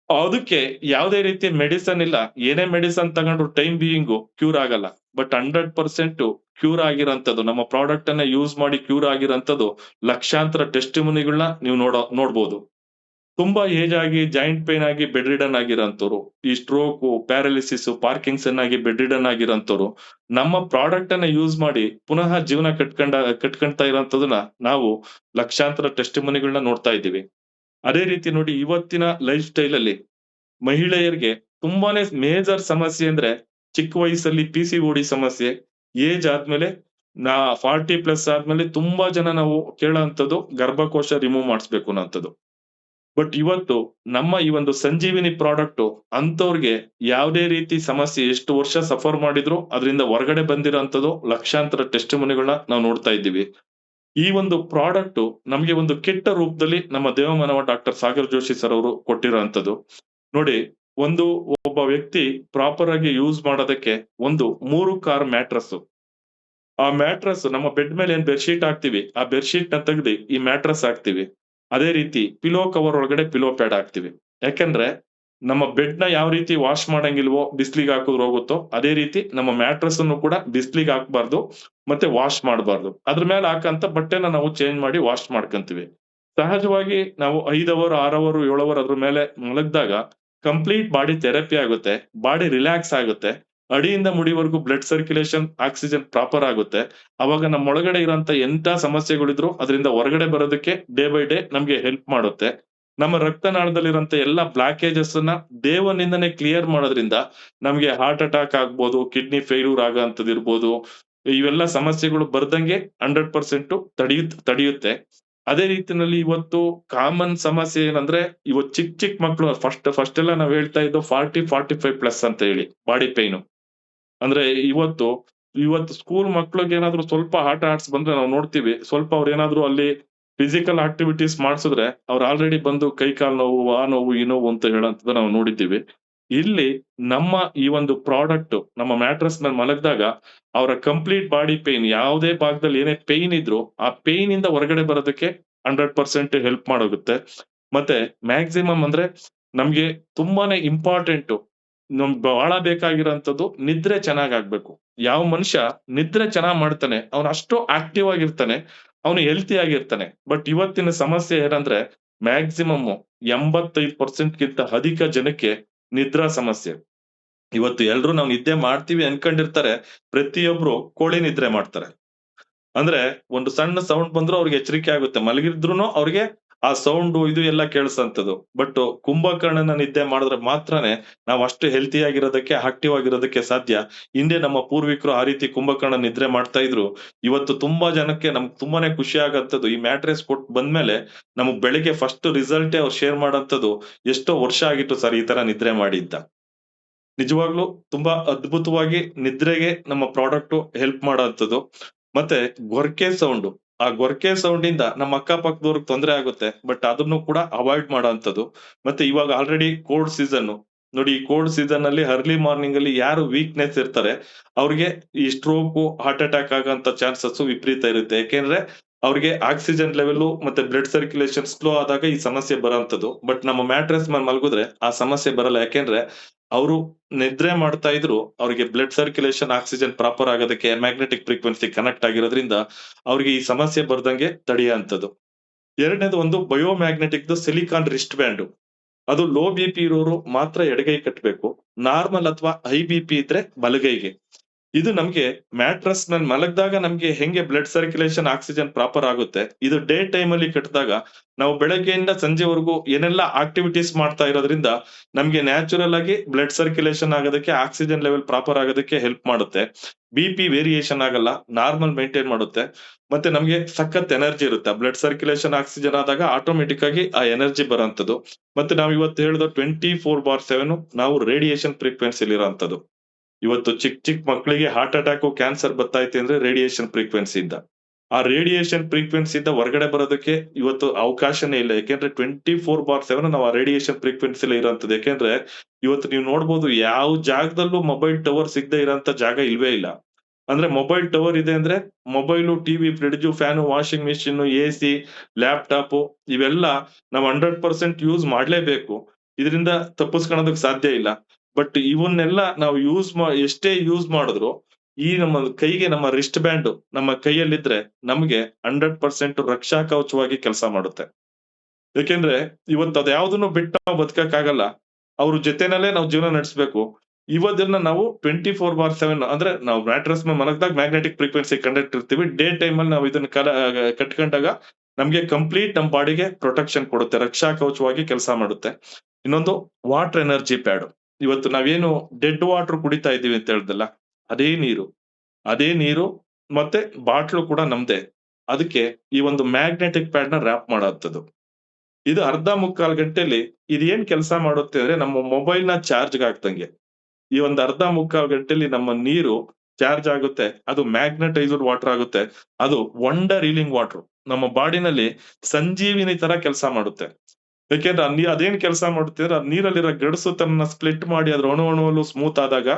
ಅದಕ್ಕೆ ಯಾವುದೇ ರೀತಿಯ ಮೆಡಿಸನ್ ಇಲ್ಲ. ಏನೇ ಮೆಡಿಸನ್ ತಗೊಂಡ್ರು ಟೈಮ್ ಬೀಯಿಂಗು ಕ್ಯೂರ್ ಆಗಲ್ಲ. ಬಟ್ 100% ಕ್ಯೂರ್ ಆಗಿರೋಂಥದ್ದು ನಮ್ಮ ಪ್ರಾಡಕ್ಟ್ ಅನ್ನ ಯೂಸ್ ಮಾಡಿ ಕ್ಯೂರ್ ಆಗಿರೋಂಥದ್ದು ಲಕ್ಷಾಂತರ ಟೆಸ್ಟಿಮನಿಗಳನ್ನ ನೀವು ನೋಡ್ಬೋದು. ತುಂಬಾ ಏಜ್ ಆಗಿ ಜಾಯಿಂಟ್ ಪೇನ್ ಆಗಿ ಬೆಡ್ ರಿಡನ್ ಆಗಿರೋಂಥವ್ರು, ಈ ಸ್ಟ್ರೋಕ್, ಪ್ಯಾರಾಲಿಸಿಸ್, ಪಾರ್ಕಿನ್ಸನ್ ಆಗಿ ಬೆಡ್ ರಿಡನ್ ಆಗಿರೋಂಥವ್ರು ನಮ್ಮ ಪ್ರಾಡಕ್ಟ್ ಅನ್ನ ಯೂಸ್ ಮಾಡಿ ಪುನಃ ಜೀವನ ಕಟ್ಕೊಂತಾ ಇರೋಂಥದನ್ನ ನಾವು ಲಕ್ಷಾಂತರ ಟೆಸ್ಟಿಮನಿಗಳನ್ನ ನೋಡ್ತಾ ಇದ್ದೀವಿ. ಅದೇ ರೀತಿ ನೋಡಿ ಇವತ್ತಿನ ಲೈಫ್ ಸ್ಟೈಲ್ ಅಲ್ಲಿ ಮಹಿಳೆಯರಿಗೆ ತುಂಬಾನೇ ಮೇಜರ್ ಸಮಸ್ಯೆ ಅಂದ್ರೆ ಚಿಕ್ಕ ವಯಸ್ಸಲ್ಲಿ ಪಿ-ಸಿ-ಓ-ಡಿ ಸಮಸ್ಯೆ. ಏಜ್ ಆದ್ಮೇಲೆ 40+ ಆದ್ಮೇಲೆ ತುಂಬಾ ಜನ ನಾವು ಕೇಳೋಂಥದ್ದು ಗರ್ಭಕೋಶ ರಿಮೂವ್ ಮಾಡಿಸ್ಬೇಕು ಅನ್ನೋಂಥದ್ದು. ಬಟ್ ಇವತ್ತು ನಮ್ಮ ಈ ಒಂದು ಸಂಜೀವಿನಿ ಪ್ರಾಡಕ್ಟ್ ಅಂತವ್ರಿಗೆ ಯಾವುದೇ ರೀತಿ ಸಮಸ್ಯೆ ಎಷ್ಟು ವರ್ಷ ಸಫರ್ ಮಾಡಿದ್ರು ಅದರಿಂದ ಹೊರಗಡೆ ಬಂದಿರೋಂಥದ್ದು ಲಕ್ಷಾಂತರ ಟೆಸ್ಟಿಮನಿಗಳನ್ನ ನಾವು ನೋಡ್ತಾ ಇದ್ದೀವಿ. ಈ ಒಂದು ಪ್ರಾಡಕ್ಟ್ ನಮ್ಗೆ ಒಂದು ಕೆಟ್ಟ ರೂಪದಲ್ಲಿ ನಮ್ಮ ದೇವಮಾನವ ಡಾಕ್ಟರ್ ಸಾಗರ್ ಜೋಶಿ ಸರ್ ಅವರು ಕೊಟ್ಟಿರೋಂಥದ್ದು. ನೋಡಿ ಒಬ್ಬ ವ್ಯಕ್ತಿ ಪ್ರಾಪರ್ ಆಗಿ ಯೂಸ್ ಮಾಡೋದಕ್ಕೆ 3 ಕಾರ್ ಮ್ಯಾಟ್ರಸ್. ಆ ಮ್ಯಾಟ್ರಸ್ ನಮ್ಮ ಬೆಡ್ ಮೇಲೆ ಏನ್ ಬೆಡ್‌ಶೀಟ್ ಹಾಕ್ತಿವಿ ಆ ಬೆಡ್‌ಶೀಟ್ ನ ತೆಗ್ದಿ ಈ ಮ್ಯಾಟ್ರಸ್ ಹಾಕ್ತಿವಿ. ಅದೇ ರೀತಿ ಪಿಲೋ ಕವರ್ ಒಳಗಡೆ ಪಿಲೋ ಪ್ಯಾಡ್ ಹಾಕ್ತಿವಿ. ಯಾಕಂದ್ರೆ ನಮ್ಮ ಬೆಡ್ ನ ಯಾವ ರೀತಿ ವಾಶ್ ಮಾಡಂಗಿಲ್ವೋ ಬಿಸ್ಲಿಗೆ ಹಾಕಿದ್ರೆ ಹೋಗುತ್ತೋ ಅದೇ ರೀತಿ ನಮ್ಮ ಮ್ಯಾಟ್ರಸ್ ಅನ್ನು ಕೂಡ ಬಿಸ್ಲಿಗೆ ಹಾಕ್ಬಾರ್ದು ಮತ್ತೆ ವಾಶ್ ಮಾಡಬಾರ್ದು. ಅದ್ರ ಮೇಲೆ ಹಾಕಂತ ಬಟ್ಟೆನ ನಾವು ಚೇಂಜ್ ಮಾಡಿ ವಾಶ್ ಮಾಡ್ಕೊಂತೀವಿ. ಸಹಜವಾಗಿ ನಾವು 5 ಅವರ್ 6 ಅವರ್ 7 ಅವರ್ ಅದ್ರ ಮೇಲೆ ಮಲಗಿದಾಗ ಕಂಪ್ಲೀಟ್ ಬಾಡಿ ಥೆರಪಿ ಆಗುತ್ತೆ. ಬಾಡಿ ರಿಲ್ಯಾಕ್ಸ್ ಆಗುತ್ತೆ. ಅಡಿಯಿಂದ ಮುಡಿವರೆಗೂ ಬ್ಲಡ್ ಸರ್ಕ್ಯುಲೇಷನ್ ಆಕ್ಸಿಜನ್ ಪ್ರಾಪರ್ ಆಗುತ್ತೆ. ಅವಾಗ ನಮ್ಮ ಒಳಗಡೆ ಇರೋಂತ ಎಂತ ಸಮಸ್ಯೆಗಳಿದ್ರು ಅದರಿಂದ ಹೊರಗಡೆ ಬರೋದಕ್ಕೆ ಡೇ ಬೈ ಡೇ ನಮ್ಗೆ ಹೆಲ್ಪ್ ಮಾಡುತ್ತೆ. ನಮ್ಮ ರಕ್ತನಾಳದಲ್ಲಿರುವಂತ ಎಲ್ಲಾ ಬ್ಲಾಕೇಜಸ್ ಅನ್ನ ದೇವನಿಂದನೇ ಕ್ಲಿಯರ್ ಮಾಡೋದ್ರಿಂದ ನಮ್ಗೆ ಹಾರ್ಟ್ ಅಟ್ಯಾಕ್ ಆಗ್ಬೋದು, ಕಿಡ್ನಿ ಫೇಲ್ಯೂರ್ ಆಗೋಂಥದ್ದು ಇರ್ಬೋದು. ಇವೆಲ್ಲ ಸಮಸ್ಯೆಗಳು ಬರ್ದಂಗೆ 100% ತಡೆಯುತ್ತೆ. ಅದೇ ರೀತಿನಲ್ಲಿ ಇವತ್ತು ಕಾಮನ್ ಸಮಸ್ಯೆ ಏನಂದ್ರೆ ಇವತ್ತು ಚಿಕ್ಕ ಮಕ್ಕಳು ಫಸ್ಟ್ ಎಲ್ಲ ನಾವ್ ಹೇಳ್ತಾ ಇದ್ದು 40-45+ ಅಂತ ಹೇಳಿ ಬಾಡಿ ಪೈನ್. ಅಂದ್ರೆ ಇವತ್ತು ಸ್ಕೂಲ್ ಮಕ್ಳಿಗೆ ಏನಾದ್ರು ಸ್ವಲ್ಪ ಆಟ ಆಡ್ಸ್ ಬಂದ್ರೆ ನಾವು ನೋಡ್ತೀವಿ. ಸ್ವಲ್ಪ ಅವ್ರ ಏನಾದ್ರು ಅಲ್ಲಿ ಫಿಸಿಕಲ್ ಆಕ್ಟಿವಿಟೀಸ್ ಮಾಡ್ಸಿದ್ರೆ ಅವ್ರು ಆಲ್ರೆಡಿ ಬಂದು ಕೈ ಕಾಲ್ ನೋವು, ಆ ನೋವು, ಈ ನೋವು ಅಂತ ಹೇಳೋಂಥದ್ದು ನಾವು ನೋಡಿದ್ದೀವಿ. ಇಲ್ಲಿ ನಮ್ಮ ಈ ಒಂದು ಪ್ರಾಡಕ್ಟ್ ನಮ್ಮ ಮ್ಯಾಟ್ರಸ್ ಮೇಲೆ ಮಲಗಿದಾಗ ಅವರ ಕಂಪ್ಲೀಟ್ ಬಾಡಿ ಪೇನ್ ಯಾವುದೇ ಭಾಗದಲ್ಲಿ ಏನೇ ಪೇನ್ ಇದ್ರು ಆ ಪೇನ್ ಇಂದ ಹೊರಗಡೆ ಬರೋದಕ್ಕೆ 100% ಹೆಲ್ಪ್ ಮಾಡೋಗುತ್ತೆ. ಮತ್ತೆ ಮ್ಯಾಕ್ಸಿಮಮ್ ಅಂದ್ರೆ ನಮ್ಗೆ ತುಂಬಾನೇ ಇಂಪಾರ್ಟೆಂಟ್ ನಮ್ಗ್ ಬಹಳ ಬೇಕಾಗಿರೋಂಥದ್ದು ನಿದ್ರೆ ಚೆನ್ನಾಗಾಗ್ಬೇಕು. ಯಾವ ಮನುಷ್ಯ ನಿದ್ರೆ ಚೆನ್ನಾಗ್ ಮಾಡ್ತಾನೆ, ಅವ್ನು ಅಷ್ಟು ಆಕ್ಟಿವ್ ಆಗಿರ್ತಾನೆ, ಅವನು ಹೆಲ್ತಿ ಆಗಿರ್ತಾನೆ. ಬಟ್ ಇವತ್ತಿನ ಸಮಸ್ಯೆ ಏನಂದ್ರೆ ಮ್ಯಾಕ್ಸಿಮಮ್ 85% ಗಿಂತ ಅಧಿಕ ಜನಕ್ಕೆ ನಿದ್ರಾ ಸಮಸ್ಯೆ. ಇವತ್ತು ಎಲ್ರು ನಾವು ನಿದ್ದೆ ಮಾಡ್ತೀವಿ ಅನ್ಕೊಂಡಿರ್ತಾರೆ. ಪ್ರತಿಯೊಬ್ರು ಕೋಳಿ ನಿದ್ರೆ ಮಾಡ್ತಾರೆ. ಅಂದ್ರೆ ಒಂದು ಸಣ್ಣ ಸೌಂಡ್ ಬಂದ್ರು ಅವ್ರಿಗೆ ಎಚ್ಚರಿಕೆ ಆಗುತ್ತೆ. ಮಲಗಿದ್ರುನು ಅವ್ರಿಗೆ ಆ ಸೌಂಡು ಇದು ಎಲ್ಲ ಕೇಳಿಸೋಂಥದ್ದು. ಬಟ್ ಕುಂಭಕರ್ಣನ ನಿದ್ದೆ ಮಾಡಿದ್ರೆ ಮಾತ್ರನೇ ನಾವು ಅಷ್ಟು ಹೆಲ್ತಿ ಆಗಿರೋದಕ್ಕೆ, ಆಕ್ಟಿವ್ ಆಗಿರೋದಕ್ಕೆ ಸಾಧ್ಯ. ಹಿಂದೆ ನಮ್ಮ ಪೂರ್ವಿಕರು ಆ ರೀತಿ ಕುಂಭಕರ್ಣ ನಿದ್ರೆ ಮಾಡ್ತಾ ಇದ್ರು. ಇವತ್ತು ತುಂಬಾ ಜನಕ್ಕೆ ನಮ್ಗೆ ತುಂಬಾನೇ ಖುಷಿ ಆಗಂತದ್ದು ಈ ಮ್ಯಾಟ್ರೆಸ್ ಕೊಟ್ಟು ಬಂದ್ಮೇಲೆ ನಮಗ್ ಬೆಳಿಗ್ಗೆ ಫಸ್ಟ್ ರಿಸಲ್ಟೇ ಅವ್ರು ಶೇರ್ ಮಾಡೋಂಥದ್ದು, "ಎಷ್ಟೋ ವರ್ಷ ಆಗಿತ್ತು ಸರ್ ಈ ತರ ನಿದ್ರೆ ಮಾಡಿ" ಅಂತ. ನಿಜವಾಗ್ಲೂ ತುಂಬಾ ಅದ್ಭುತವಾಗಿ ನಿದ್ರೆಗೆ ನಮ್ಮ ಪ್ರಾಡಕ್ಟ್ ಹೆಲ್ಪ್ ಮಾಡೋಂಥದ್ದು. ಮತ್ತೆ ಗೊರ್ಕೆ ಸೌಂಡು. ಆ ಗೊರ್ಕೆ ಸೌಂಡ್ ಇಂದ ನಮ್ಮ ಅಕ್ಕಪಕ್ಕದವ್ರಿಗೆ ತೊಂದ್ರೆ ಆಗುತ್ತೆ. ಬಟ್ ಅದನ್ನು ಕೂಡ ಅವಾಯ್ಡ್ ಮಾಡೋಂಥದ್ದು. ಮತ್ತೆ ಇವಾಗ ಆಲ್ರೆಡಿ ಕೋಲ್ಡ್ ಸೀಸನ್. ನೋಡಿ ಈ ಕೋಲ್ಡ್ ಸೀಸನ್ ಅಲ್ಲಿ ಅರ್ಲಿ ಮಾರ್ನಿಂಗ್ ಅಲ್ಲಿ ಯಾರು ವೀಕ್‌ನೆಸ್ ಇರ್ತಾರೆ, ಅವ್ರಿಗೆ ಈ ಸ್ಟ್ರೋಕು, ಹಾರ್ಟ್ ಅಟ್ಯಾಕ್ ಆಗೋಂತ ಚಾನ್ಸಸ್ ವಿಪರೀತ ಇರುತ್ತೆ. ಯಾಕೆಂದ್ರೆ ಅವ್ರಿಗೆ ಆಕ್ಸಿಜನ್ ಲೆವೆಲ್ ಮತ್ತೆ ಬ್ಲಡ್ ಸರ್ಕ್ಯುಲೇಷನ್ ಸ್ಲೋ ಆದಾಗ ಈ ಸಮಸ್ಯೆ ಬರೋಂಥದ್ದು. ಬಟ್ ನಮ್ಮ ಮ್ಯಾಟ್ರೆಸ್ ಮೇಲೆ ಮಲಗಿದ್ರೆ ಆ ಸಮಸ್ಯೆ ಬರಲ್ಲ. ಯಾಕೆಂದ್ರೆ ಅವರು ನಿದ್ರೆ ಮಾಡ್ತಾ ಇದ್ರು ಅವ್ರಿಗೆ ಬ್ಲಡ್ ಸರ್ಕ್ಯುಲೇಷನ್ ಆಕ್ಸಿಜನ್ ಪ್ರಾಪರ್ ಆಗೋದಕ್ಕೆ ಮ್ಯಾಗ್ನೆಟಿಕ್ ಫ್ರೀಕ್ವೆನ್ಸಿ ಕನೆಕ್ಟ್ ಆಗಿರೋದ್ರಿಂದ ಅವ್ರಿಗೆ ಈ ಸಮಸ್ಯೆ ಬರ್ದಂಗೆ ತಡೆಯುವಂಥದ್ದು. ಎರಡನೇದು ಒಂದು ಬಯೋಮ್ಯಾಗ್ನೆಟಿಕ್‌ದು ಸಿಲಿಕಾನ್ ರಿಸ್ಟ್ ಬ್ಯಾಂಡ್. ಅದು ಲೋ ಬಿಪಿ ಇರೋರು ಮಾತ್ರ ಎಡಗೈ ಕಟ್ಬೇಕು. ನಾರ್ಮಲ್ ಅಥವಾ ಹೈ ಬಿಪಿ ಇದ್ರೆ ಬಲಗೈಗೆ. ಇದು ನಮ್ಗೆ ಮ್ಯಾಟ್ರೆಸ್ ಮೇಲೆ ಮಲಗ್ದಾಗ ನಮ್ಗೆ ಹೆಂಗೆ ಬ್ಲಡ್ ಸರ್ಕ್ಯುಲೇಷನ್ ಆಕ್ಸಿಜನ್ ಪ್ರಾಪರ್ ಆಗುತ್ತೆ. ಇದು ಡೇ ಟೈಮ್ ಅಲ್ಲಿ ಕಟ್ಟಿದಾಗ ನಾವು ಬೆಳಗ್ಗೆಯಿಂದ ಸಂಜೆವರೆಗೂ ಏನೆಲ್ಲ ಆಕ್ಟಿವಿಟೀಸ್ ಮಾಡ್ತಾ ಇರೋದ್ರಿಂದ ನಮ್ಗೆ ನ್ಯಾಚುರಲ್ ಆಗಿ ಬ್ಲಡ್ ಸರ್ಕ್ಯುಲೇಷನ್ ಆಗೋದಕ್ಕೆ, ಆಕ್ಸಿಜನ್ ಲೆವೆಲ್ ಪ್ರಾಪರ್ ಆಗೋದಕ್ಕೆ ಹೆಲ್ಪ್ ಮಾಡುತ್ತೆ. ಬಿಪಿ ವೇರಿಯೇಷನ್ ಆಗಲ್ಲ. ನಾರ್ಮಲ್ ಮೇಂಟೈನ್ ಮಾಡುತ್ತೆ. ಮತ್ತೆ ನಮ್ಗೆ ಸಖತ್ ಎನರ್ಜಿ ಇರುತ್ತೆ. ಬ್ಲಡ್ ಸರ್ಕ್ಯುಲೇಷನ್ ಆಕ್ಸಿಜನ್ ಆದಾಗ ಆಟೋಮೆಟಿಕ್ ಆಗಿ ಆ ಎನರ್ಜಿ ಬರೋಂಥದ್ದು. ಮತ್ತೆ ನಾವು ಇವತ್ತು ಹೇಳಿದ 24/7 ನಾವು ರೇಡಿಯೇಷನ್ ಫ್ರೀಕ್ವೆನ್ಸಿಲಿ ಇರೋಂಥದ್ದು. ಇವತ್ತು ಚಿಕ್ಕ ಮಕ್ಕಳಿಗೆ ಹಾರ್ಟ್ ಅಟ್ಯಾಕ್, ಕ್ಯಾನ್ಸರ್ ಬರ್ತೈತೆ ಅಂದ್ರೆ ರೇಡಿಯೇಷನ್ ಫ್ರೀಕ್ವೆನ್ಸಿ ಇಂದ. ಆ ರೇಡಿಯೇಷನ್ ಫ್ರೀಕ್ವೆನ್ಸಿ ಇಂದ ಹೊರಗಡೆ ಬರೋದಕ್ಕೆ ಇವತ್ತು ಅವಕಾಶನೇ ಇಲ್ಲ. ಯಾಕೆಂದ್ರೆ 24/7 ನಾವು ಆ ರೇಡಿಯೇಷನ್ ಫ್ರೀಕ್ವೆನ್ಸಿಲೇ ಇರೋಂಥದ್ದು. ಯಾಕೆಂದ್ರೆ ಇವತ್ತು ನೀವು ನೋಡ್ಬೋದು ಯಾವ ಜಾಗದಲ್ಲೂ ಮೊಬೈಲ್ ಟವರ್ ಸಿಗದೆ ಇರೋಂತ ಜಾಗ ಇಲ್ವೇ ಇಲ್ಲ. ಅಂದ್ರೆ ಮೊಬೈಲ್ ಟವರ್ ಇದೆ ಅಂದ್ರೆ mobile, TV, fridge, fan, washing machine, AC, laptop ಇವೆಲ್ಲ ನಾವು 100% ಯೂಸ್ ಮಾಡ್ಲೇಬೇಕು. ಇದರಿಂದ ತಪ್ಪಿಸ್ಕೊಳ್ಳೋದಕ್ಕೆ ಸಾಧ್ಯ ಇಲ್ಲ. ಬಟ್ ಇವನ್ನೆಲ್ಲ ನಾವು ಎಷ್ಟೇ ಯೂಸ್ ಮಾಡಿದ್ರು ಈ ನಮ್ಮ ಕೈಗೆ ನಮ್ಮ ರಿಸ್ಟ್ ಬ್ಯಾಂಡ್ ನಮ್ಮ ಕೈಯಲ್ಲಿದ್ರೆ ನಮ್ಗೆ 100% ರಕ್ಷಾ ಕವಚವಾಗಿ ಕೆಲಸ ಮಾಡುತ್ತೆ. ಯಾಕೆಂದ್ರೆ ಇವತ್ತು ಅದ್ಯಾವುದನ್ನು ಬಿಟ್ಟು ನಾವು ಬದುಕಕ್ಕಾಗಲ್ಲ. ಅವ್ರ ಜೊತೆನಲ್ಲೇ ನಾವು ಜೀವನ ನಡೆಸಬೇಕು. ಇವದನ್ನ ನಾವು 24/7 ಅಂದ್ರೆ ನಾವು ಮ್ಯಾಟ್ರೆಸ್ ಮೇಲೆ ಮಲಗಿದಾಗ ಮ್ಯಾಗ್ನೆಟಿಕ್ ಫ್ರೀಕ್ವೆನ್ಸಿ ಕಂಡಕ್ಟ್ ಇರ್ತೀವಿ. ಡೇ ಟೈಮ್ ಅಲ್ಲಿ ನಾವು ಇದನ್ನ ಕಟ್ಕೊಂಡಾಗ ನಮ್ಗೆ ಕಂಪ್ಲೀಟ್ ನಮ್ ಬಾಡಿಗೆ ಪ್ರೊಟೆಕ್ಷನ್ ಕೊಡುತ್ತೆ. ರಕ್ಷಾ ಕವಚವಾಗಿ ಕೆಲಸ ಮಾಡುತ್ತೆ. ಇನ್ನೊಂದು ವಾಟರ್ ಎನರ್ಜಿ ಪ್ಯಾಡ್. ಇವತ್ತು ನಾವೇನು ಡೆಡ್ ವಾಟರ್ ಕುಡಿತಾ ಇದ್ದೀವಿ ಅಂತ ಹೇಳ್ದಲ್ಲ, ಅದೇ ನೀರು. ಅದೇ ನೀರು ಮತ್ತೆ ಬಾಟ್ಲು ಕೂಡ ನಮ್ದೇ. ಅದಕ್ಕೆ ಈ ಒಂದು ಮ್ಯಾಗ್ನೆಟಿಕ್ ಪ್ಯಾಡ್‌ನ ರ್ಯಾಪ್ ಮಾಡೋಂಥದ್ದು. ಇದು ಅರ್ಧ ಮುಕ್ಕಾಲು ಗಂಟೆಲಿ ಇದೇನ್ ಕೆಲಸ ಮಾಡುತ್ತೆ ಅಂದ್ರೆ ನಮ್ಮ ಮೊಬೈಲ್‌ನ ಚಾರ್ಜ್‌ಗೆ ಹಾಕ್ದಂಗೆ. ಈ ಒಂದು ಅರ್ಧ ಮುಕ್ಕಾಲು ಗಂಟೆಲಿ ನಮ್ಮ ನೀರು ಚಾರ್ಜ್ ಆಗುತ್ತೆ. ಅದು ಮ್ಯಾಗ್ನೆಟೈಸ್ಡ್ ವಾಟರ್ ಆಗುತ್ತೆ. ಅದು ವಂಡರ್ ಹೀಲಿಂಗ್ ವಾಟರ್. ನಮ್ಮ ಬಾಡಿನಲ್ಲಿ ಸಂಜೀವಿನಿ ತರ ಕೆಲಸ ಮಾಡುತ್ತೆ. ಯಾಕೆಂದ್ರೆ ಅದೇನ್ ಕೆಲಸ ಮಾಡುತ್ತೆ ಅಂದ್ರೆ ಆ ನೀರಲ್ಲಿರೋ ಗಡಸು ತನ್ನ ಸ್ಪ್ಲಿಟ್ ಮಾಡಿ ಅದ್ರ ಅಣು ಸ್ಮೂತ್ ಆದಾಗ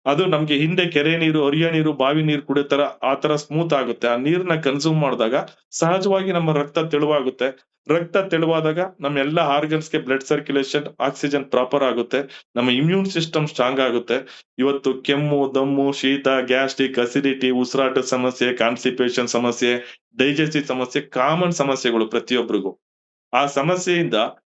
ಅದು ನಮ್ಗೆ ಹಿಂದೆ ಕೆರೆ ನೀರು, ಹರಿಯ ನೀರು, ಬಾವಿ ನೀರು ಕುಡಿಯೋ ತರ ಆ ತರ ಸ್ಮೂತ್ ಆಗುತ್ತೆ. ಆ ನೀರ್ನ ಕನ್ಸ್ಯೂಮ್ ಮಾಡಿದಾಗ ಸಹಜವಾಗಿ ನಮ್ಮ ರಕ್ತ ತೆಳುವಾಗುತ್ತೆ. ರಕ್ತ ತೆಳುವಾದಾಗ ನಮ್ಮ ಎಲ್ಲಾ ಆರ್ಗನ್ಸ್‌ಗೆ ಬ್ಲಡ್ ಸರ್ಕ್ಯುಲೇಷನ್, ಆಕ್ಸಿಜನ್ ಪ್ರಾಪರ್ ಆಗುತ್ತೆ. ನಮ್ಮ ಇಮ್ಯೂನ್ ಸಿಸ್ಟಮ್ ಸ್ಟ್ರಾಂಗ್ ಆಗುತ್ತೆ. ಇವತ್ತು ಕೆಮ್ಮು, ದಮ್ಮು, ಶೀತ, ಗ್ಯಾಸ್ಟ್ರಿಕ್, ಅಸಿಡಿಟಿ, ಉಸಿರಾಟದ ಸಮಸ್ಯೆ, ಕಾನ್‌ಸ್ಟಿಪೇಷನ್ ಸಮಸ್ಯೆ, ಡೈಜೆಸ್ಟಿವ್ ಸಮಸ್ಯೆ ಕಾಮನ್ ಸಮಸ್ಯೆಗಳು ಪ್ರತಿಯೊಬ್ಬರಿಗೂ. ಆ ಸಮಸ್ಯೆಯಿಂದ